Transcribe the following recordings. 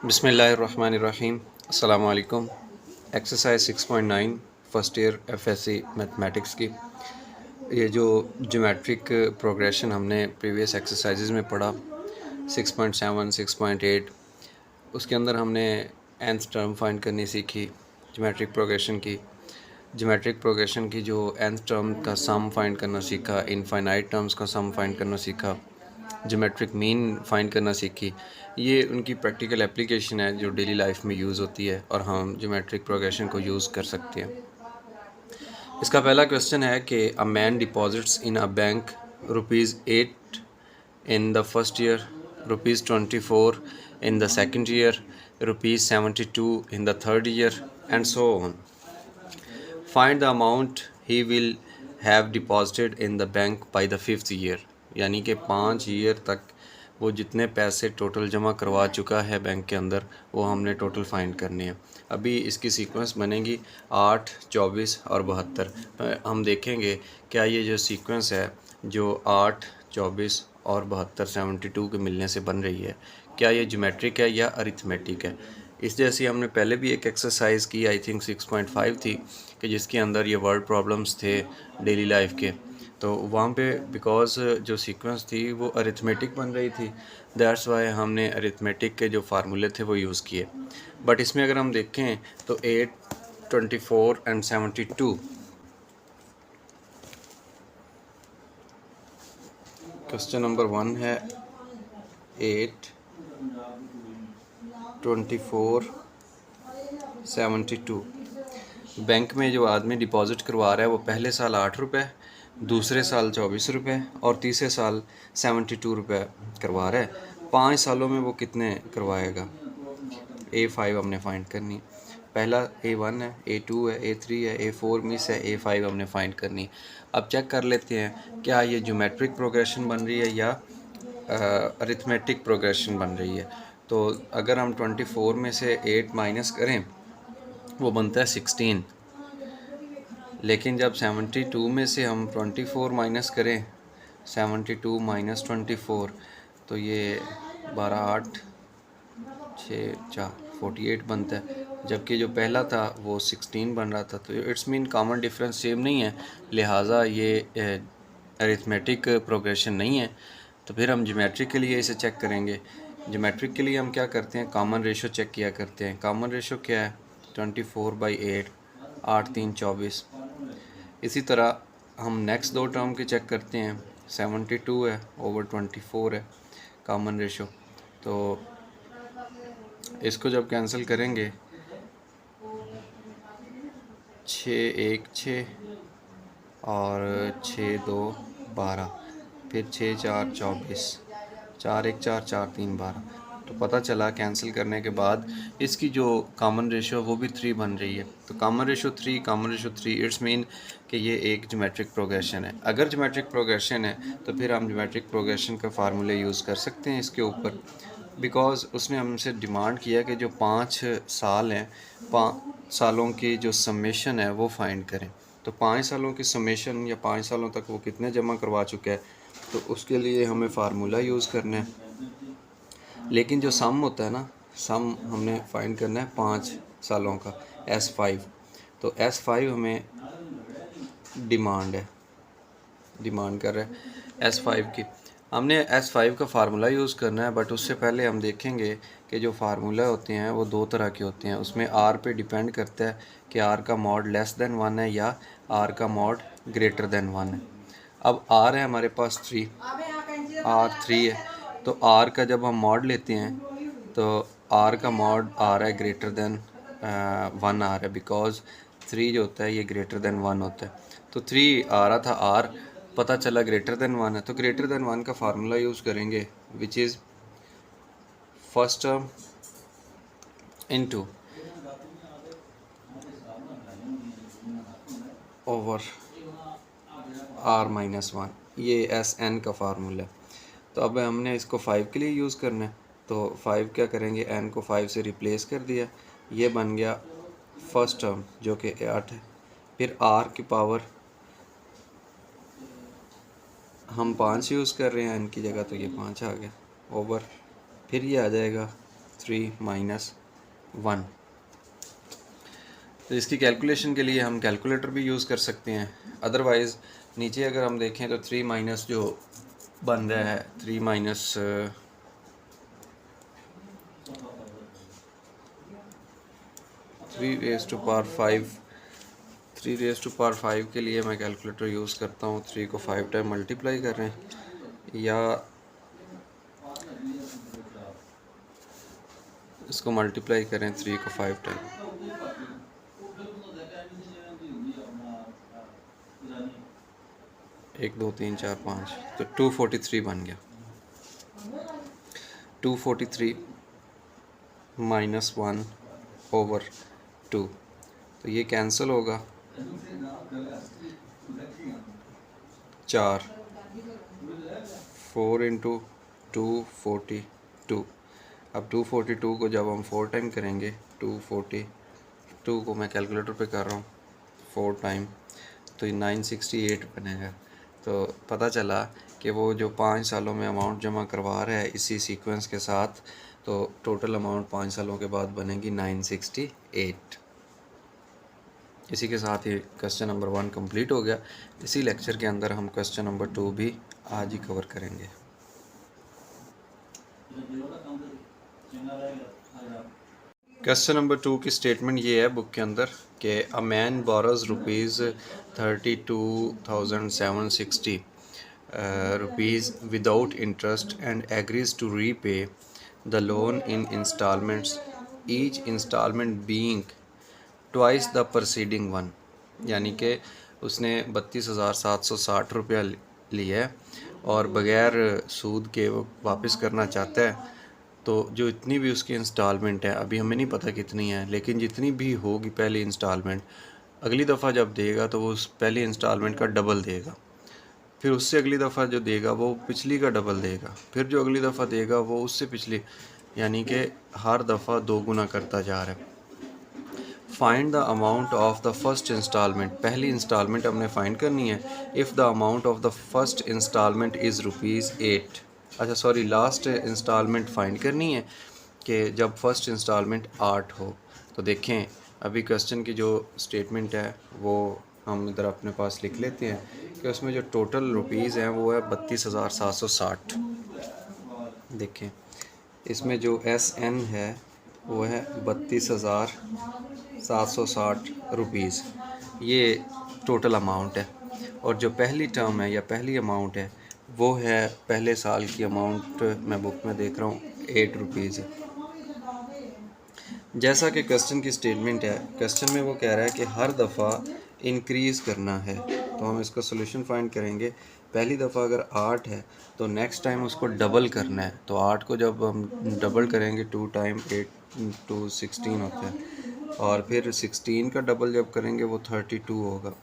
बिस्मिल्लाहिर्रहमानिर्रहीम। अस्सलामु अलैकुम। Exercise 6.9 first year FSc mathematics की ये जो ज्योमेट्रिक प्रोग्रेशन हमने प्रीवियस एक्सरसाइजेज में पढ़ा 6.7 6.8 उसके अंदर हमने nth टर्म फाइंड करनी सीखी। ज्योमेट्रिक प्रोग्रेशन की जो nth टर्म का सम फाइंड करना सीखा, इनफाइनाइट टर्म्स का सम फाइंड करना सीखा, ज्योमेट्रिक मीन फाइंड करना सीखी। ये उनकी प्रैक्टिकल एप्लीकेशन है जो डेली लाइफ में यूज़ होती है और हम ज्योमेट्रिक प्रोग्रेशन को यूज़ कर सकते हैं। इसका पहला क्वेश्चन है कि a man deposits in a bank ₹8 in the first year, ₹24 in the second year, ₹72 in the third year and so on. Find the amount he will have deposited in the bank by the fifth year. यानी कि 5 year तक वो जितने पैसे total जमा करवा चुका है बैंक के अंदर वो हमने टोटल फाइंड करने हैं। अभी इसकी सीक्वेंस बनेगी 8, 24 और 72। हम देखेंगे क्या ये जो सीक्वेंस है जो 8, 24 और 72 72 के मिलने से बन रही है, क्या ये ज्योमेट्रिक है या अरिथमेटिक है। इस जैसी हमने पहले भी एक एक्सरसाइज की, आई थिंक 6.5 थी, कि जिसके अंदर ये वर्ड प्रॉब्लम्स थे डेली लाइफ के। तो वहाँ पे बिकॉज़ जो सीक्वेंस थी वो अरिथमेटिक बन रही थी, दैट्स वाई हमने अरिथमेटिक के जो फार्मूले थे वो यूज़ किए। बट इसमें अगर हम देखें तो 8, 24 एंड 72, क्वेश्चन नंबर 1 है 8, 24, 72। बैंक में जो आदमी डिपॉजिट करवा रहा है वो पहले साल 8 रुपये, दूसरे साल 24 रुपये और तीसरे साल 72 रुपये करवा रहा है। 5 सालों में वो कितने करवाएगा। A5 हमने फाइंड करनी। पहला A1 है, A2 है, A3 है, A4 मिस है, A5 हमने फाइंड करनी। अब चेक कर लेते हैं क्या ये ज्योमेट्रिक प्रोग्रेशन बन रही है या अरिथमेटिक प्रोग्रेशन बन रही है। तो अगर हम 24 में से 8 माइनस करें वो बनता है 16। लेकिन जब 72 में से हम 24 माइनस करें, 72 माइनस 24, तो ये 12, 8, 6, 4, 48 बनता है। जबकि जो पहला था वो 16 बन रहा था। तो it's mean common difference same नहीं है, लिहाजा ये अरिथमेटिक प्रोग्रेशन नहीं है। तो फिर हम ज्योमेट्रिक के लिए इसे चेक करेंगे। ज्योमेट्रिक के लिए हम क्या करते हैं, कॉमन रेशो चेक किया करते हैं। कॉमन रेशो क्या है, 24/8, 8 3 24। इसी तरह हम नेक्स्ट दो टर्म के चेक करते हैं। 72 है ओवर 24 है कॉमन रेशो। तो इसको जब कैंसिल करेंगे 6 1 6 और 6 2 12, फिर 6 4 24, 4 1 4 4 3 12। तो पता चला कैंसिल करने के बाद इसकी जो कॉमन रेशो वो भी 3 बन रही है। तो कॉमन रेशो 3, इट्स मीन कि ये एक ज्योमेट्रिक प्रोग्रेशन है। अगर ज्योमेट्रिक प्रोग्रेशन है तो फिर हम ज्योमेट्रिक प्रोग्रेशन का फार्मूले यूज़ कर सकते हैं इसके ऊपर, बिकॉज़ उसने हमसे डिमांड किया कि जो 5 साल हैं, 5 सालों की जो समेशन है वो फाइंड करें। तो 5 सालों की समेशन या 5 सालों तक वो कितने जमा करवा चुका है, तो उसके लिए हमें फार्मूला यूज़ करना है। लेकिन जो सम होता है ना, सम हमने फाइंड करना है 5 सालों का, S5। तो S5 हमें डिमांड कर रहा है S5 की। हमने S5 का फार्मूला यूज़ करना है, बट उससे पहले हम देखेंगे कि जो फार्मूला होते हैं वो दो तरह के होते हैं। उसमें R पे डिपेंड करता है कि R का मॉड लेस देन 1 है या R का मॉड ग्रेटर देन 1 है। अब R है हमारे पास 3, R3 है। तो R का जब हम मॉड लेते हैं तो R का मॉड आ रहा है ग्रेटर देन 1 आ रहा है, बिकॉज 3 जो होता है ये ग्रेटर देन 1 होता है। तो 3 आ रहा था R, पता चला ग्रेटर देन 1 है, तो ग्रेटर देन 1 का फार्मूला यूज़ करेंगे, which is first term into over R-1, ये SN का फार्मूला है। तो अब हमने इसको 5 के लिए यूज़ करना है। तो 5 क्या करेंगे, n को 5 से रिप्लेस कर दिया, ये बन गया फर्स्ट टर्म जो कि 8 है। फिर R की पावर हम 5 यूज़ कर रहे हैं n की जगह, तो ये 5 आ गया ओवर, फिर ये आ जाएगा 3 माइनस 1। तो इसकी कैलकुलेशन के लिए हम कैलकुलेटर भी यूज़ कर सकते हैं, अदरवाइज़ नीचे अगर हम देखें तो 3 माइनस जो बन रहा है 3 minus 3 raise to power 5, 3 raise to power 5 के लिए मैं कैलकुलेटर यूज़ करता हूँ। 3 को 5 टाइम मल्टीप्लाई कर रहे हैं या इसको मल्टीप्लाई करें 3 को 5 टाइम, 1 2 3 4 5, तो 243 बन गया। 243 माइनस 1 ओवर 2, तो ये कैंसिल होगा। 4 इंटू 242। अब 242 को जब हम 4 टाइम करेंगे, 242 को मैं कैलकुलेटर पे कर रहा हूँ 4 टाइम, तो ये 968 बनेगा। तो पता चला कि वो जो 5 सालों में अमाउंट जमा करवा रहा है इसी सीक्वेंस के साथ, तो टोटल अमाउंट 5 सालों के बाद बनेगी 968। इसी के साथ ही क्वेश्चन नंबर 1 कंप्लीट हो गया। इसी लेक्चर के अंदर हम क्वेश्चन नंबर 2 भी आज ही कवर करेंगे। क्वेश्चन नंबर 2 की स्टेटमेंट ये है बुक के अंदर कि a man borrows rupees 32,760 rupees without interest and agrees to repay the loan in instalments, each instalment being twice the proceeding one. यानी कि उसने 32,760 रुपया लिया है और बग़ैर सूद के वो वापस करना चाहता है। तो जो इतनी भी उसकी इंस्टॉलमेंट है, अभी हमें नहीं पता कितनी है, लेकिन जितनी भी होगी पहली इंस्टॉलमेंट, अगली दफ़ा जब देगा तो वो उस पहली इंस्टॉलमेंट का डबल देगा। फिर उससे अगली दफ़ा जो देगा वो पिछली का डबल देगा। फिर जो अगली दफ़ा देगा वो उससे पिछली, यानी कि हर दफ़ा 2 गुना करता जा रहा है। Find the amount of the first instalment, पहली इंस्टॉलमेंट हमने फाइंड करनी है। If the amount of the first instalment is ₹8। अच्छा सॉरी, लास्ट इंस्टॉलमेंट फाइंड करनी है कि जब फर्स्ट इंस्टॉलमेंट 8 हो। तो देखें अभी क्वेश्चन की जो स्टेटमेंट है वो हम इधर अपने पास लिख लेते हैं कि उसमें जो टोटल रुपीज़ हैं वो है 32,760। देखें इसमें जो SN है वो है 32,760 रुपीज़, ये टोटल अमाउंट है। और जो पहली टर्म है या पहली अमाउंट है वो है पहले साल की अमाउंट, मैं बुक में देख रहा हूँ 8 रुपीज़ है। जैसा कि क्वेश्चन की स्टेटमेंट है, क्वेश्चन में वो कह रहा है कि हर दफ़ा इंक्रीज़ करना है। तो हम इसका सोल्यूशन फाइंड करेंगे। पहली दफ़ा अगर 8 है तो नेक्स्ट टाइम उसको डबल करना है। तो 8 को जब हम डबल करेंगे 2 टाइम 8 टू 16 होता है, और फिर 16 का डबल जब करेंगे वो 32 होगा,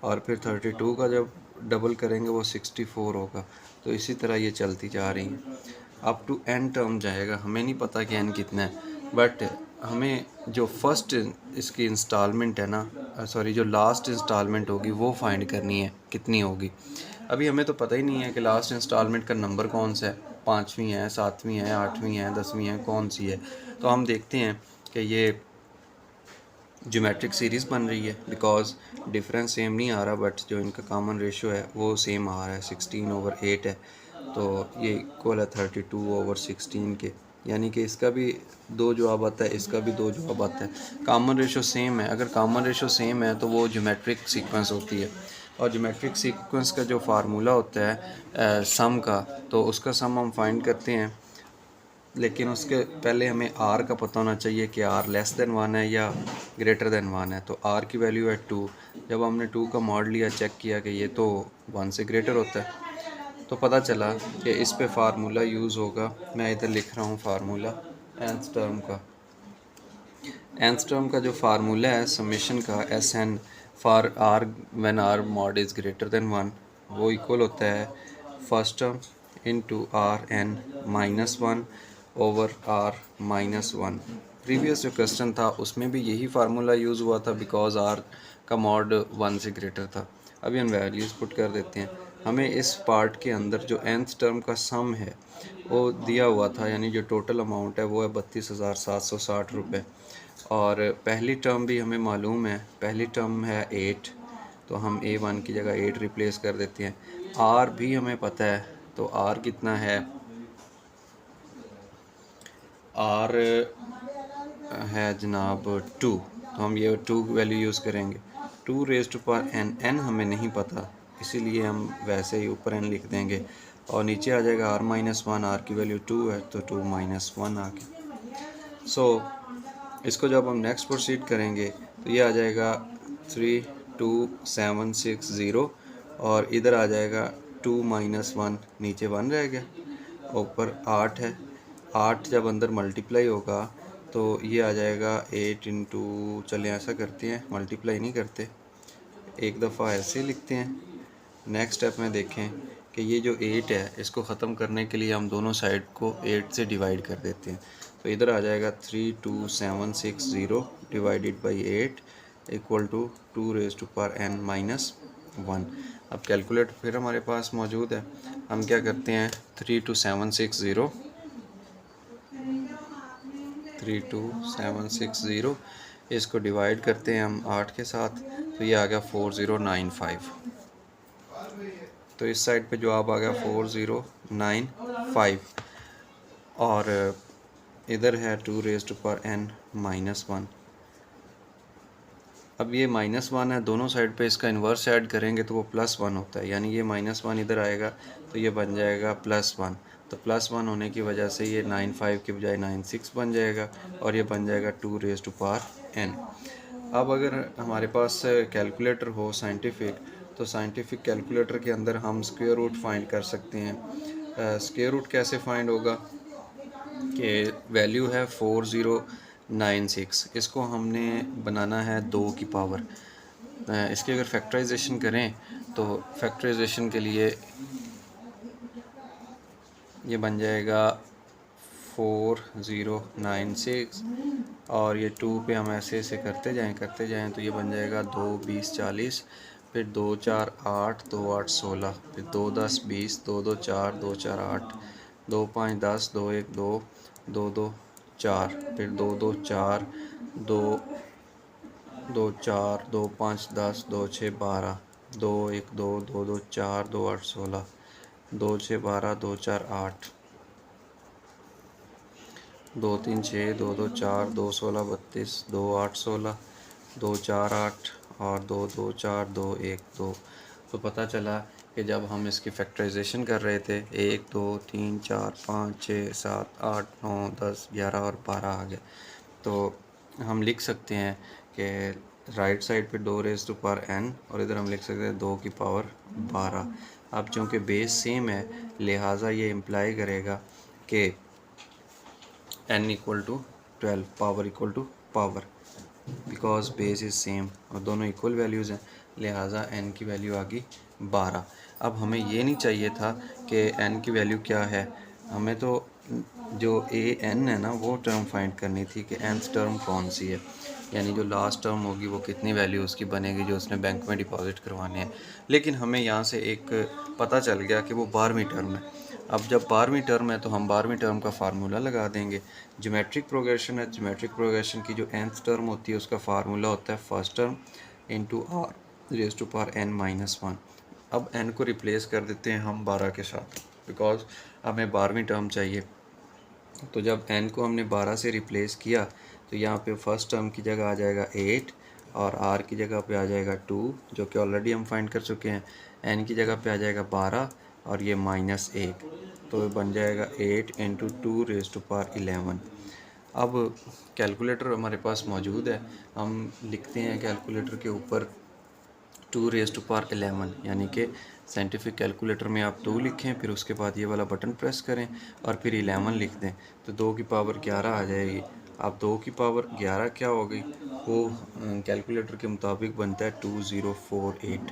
और फिर 32 का जब डबल करेंगे वो 64 होगा। तो इसी तरह ये चलती जा रही है अप टू n टर्म जाएगा। हमें नहीं पता कि n कितना है, बट हमें जो फर्स्ट इसकी इंस्टॉलमेंट है ना, सॉरी जो लास्ट इंस्टॉलमेंट होगी वो फाइंड करनी है कितनी होगी। अभी हमें तो पता ही नहीं है कि लास्ट इंस्टॉलमेंट का नंबर कौन सा है, 5वीं है, 7वीं है, 8वीं है, 10वीं है, कौन सी है। तो हम देखते हैं कि ये ज्योमेट्रिक सीरीज़ बन रही है, बिकॉज डिफरेंस सेम नहीं आ रहा, बट जो इनका कॉमन रेशियो है वो सेम आ रहा है, 16/8 है। तो ये इक्वल है 32/16 के, यानी कि इसका भी 2 जवाब आता है, इसका भी 2 जवाब आता है। कॉमन रेशियो सेम है। अगर कॉमन रेशियो सेम है तो वो ज्योमेट्रिक सीक्वेंस होती है, और ज्योमेट्रिक सीक्वेंस का जो फार्मूला होता है सम का, तो उसका सम हम फाइंड करते हैं, लेकिन उसके पहले हमें r का पता होना चाहिए कि r लेस देन 1 है या ग्रेटर देन 1 है। तो r की वैल्यू है 2। जब हमने 2 का मॉड लिया, चेक किया कि ये तो 1 से ग्रेटर होता है, तो पता चला कि इस पे फार्मूला यूज़ होगा। मैं इधर लिख रहा हूँ फार्मूला nth टर्म का। nth टर्म का जो फार्मूला है समेशन का SN for r when r mod is greater than 1, वो इक्वल होता है first term into RN -1 over R -1। Previous जो क्वेश्चन था उसमें भी यही फार्मूला यूज़ हुआ था, बिकॉज R का मॉड 1 से ग्रेटर था। अभी हम वैल्यूज़ पुट कर देते हैं। हमें इस पार्ट के अंदर जो nth टर्म का सम है वो दिया हुआ था, यानी जो टोटल अमाउंट है वो है 32,760 रुपये। और पहली टर्म भी हमें मालूम है, पहली टर्म है 8, तो हम A1 की जगह 8 रिप्लेस कर देते हैं। R भी हमें पता है, तो R कितना है, R है जनाब 2, तो हम ये 2 वैल्यू यूज़ करेंगे। 2 raise to power n, n हमें नहीं पता, इसीलिए हम वैसे ही ऊपर n लिख देंगे और नीचे आ जाएगा r-1, r की वैल्यू 2 है तो 2-1 आ गया। सो इसको जब हम नेक्स्ट प्रोसीड करेंगे तो ये आ जाएगा 32760 और इधर आ जाएगा 2-1, नीचे 1 रह गया, ऊपर 8 है। 8 जब अंदर मल्टीप्लाई होगा तो ये आ जाएगा 8 इंटू, चलिए ऐसा करते हैं, मल्टीप्लाई नहीं करते, एक दफ़ा ऐसे लिखते हैं। नेक्स्ट स्टेप में देखें कि ये जो 8 है इसको ख़त्म करने के लिए हम दोनों साइड को 8 से डिवाइड कर देते हैं, तो इधर आ जाएगा 32760 divided by 8 equal to 2 raise to power n-1। अब कैलकुलेटर फिर हमारे पास मौजूद है, हम क्या करते हैं, 32760 इसको डिवाइड करते हैं हम 8 के साथ, तो ये आ गया 4095। तो इस साइड पे जवाब आ गया 4095 और इधर है 2 रेज़ टू पावर n-1। अब ये -1 है, दोनों साइड पे इसका इन्वर्स ऐड करेंगे तो वो +1 होता है, यानी ये -1 इधर आएगा तो ये बन जाएगा +1, तो +1 होने की वजह से ये 95 के बजाय 96 बन जाएगा और ये बन जाएगा 2 रेज़ टू पावर n। अब अगर हमारे पास कैलकुलेटर हो साइंटिफिक, तो साइंटिफिक कैलकुलेटर के अंदर हम स्क्वायर रूट फाइंड कर सकते हैं। स्क्वायर रूट कैसे फाइंड होगा कि वैल्यू है 4096, इसको हमने बनाना है 2 की पावर। इसकी अगर फैक्टराइजेशन करें तो फैक्टराइजेशन के लिए ये बन जाएगा 4096 और ये 2 पे हम ऐसे ऐसे करते जाएं तो ये बन जाएगा 2 20 40, फिर 2 4 8, 2 8 16, फिर 2 10 20, 2 2 4, 2 4 8, 2 5 10, 2 1 2, 2 2 4, फिर 2 2 4, 2 2 4, 2 5 10, 2 6 12, 2 1 2, 2 2 4, 2 8 16, 2 6 12, 2 4 8, 2 3 6, 2 2 4, 2 16 32, 2 8 16, 2 4 8 और 2 2 4, 2 1 2। तो पता चला कि जब हम इसकी फैक्टराइजेशन कर रहे थे 1 2 3 4 5 6 7 8 9 10 11 और 12 आ गए, तो हम लिख सकते हैं कि राइट साइड पे 2 रेज़ टू पावर n और इधर हम लिख सकते हैं 2 की पावर 12। अब चूँकि बेस सेम है लिहाजा ये इम्प्लाई करेगा कि n equal to 12, power equal to power, because base is same और दोनों इक्वल वैल्यूज़ हैं, लिहाजा n की वैल्यू आ गई 12। अब हमें ये नहीं चाहिए था कि n की वैल्यू क्या है, हमें तो जो an है ना वो टर्म फाइंड करनी थी कि nth टर्म कौन सी है, यानी जो लास्ट टर्म होगी वो कितनी वैल्यू उसकी बनेगी जो उसने बैंक में डिपॉजिट करवाने हैं। लेकिन हमें यहाँ से एक पता चल गया कि वो 12वीं टर्म है। अब जब 12वीं टर्म है तो हम 12वीं टर्म का फार्मूला लगा देंगे। ज्योमेट्रिक प्रोग्रेशन है, ज्योमेट्रिक प्रोग्रेशन की जो nth टर्म होती है उसका फार्मूला होता है first term into r raise to power n-1। अब n को रिप्लेस कर देते हैं हम 12 के साथ, बिकॉज हमें 12वीं टर्म चाहिए। तो जब n को हमने 12 से रिप्लेस किया तो यहाँ पे फर्स्ट टर्म की जगह आ जाएगा 8 और r की जगह पे आ जाएगा 2, जो कि ऑलरेडी हम फाइंड कर चुके हैं। n की जगह पे आ जाएगा 12 और ये -1, तो बन जाएगा 8 इंटू 2 रेज़ टू पावर 11। अब कैलकुलेटर हमारे पास मौजूद है, हम लिखते हैं कैलकुलेटर के ऊपर 2 रेज़ टू पावर 11, यानी कि साइंटिफिक कैलकुलेटर में आप 2 लिखें, फिर उसके बाद ये वाला बटन प्रेस करें और फिर 11 लिख दें, तो 2 की पावर 11 आ जाएगी। अब 2 की पावर 11 क्या हो गई, वो कैलकुलेटर के मुताबिक बनता है 2048।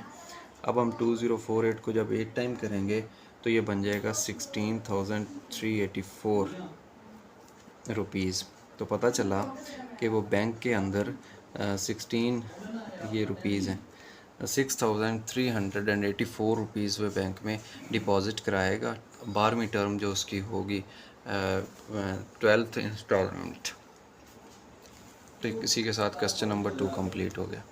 अब हम 2048 को जब 8 टाइम करेंगे तो ये बन जाएगा 16,384 रुपीज़। तो पता चला कि वो बैंक के अंदर 16 ये रुपीज़ हैं। 6,384 रुपीज़ वह बैंक में डिपॉज़िट कराएगा। 12वीं टर्म जो उसकी होगी 12th इंस्टॉलमेंट। तो इसी के साथ क्वेश्चन नंबर 2 कंप्लीट हो गया।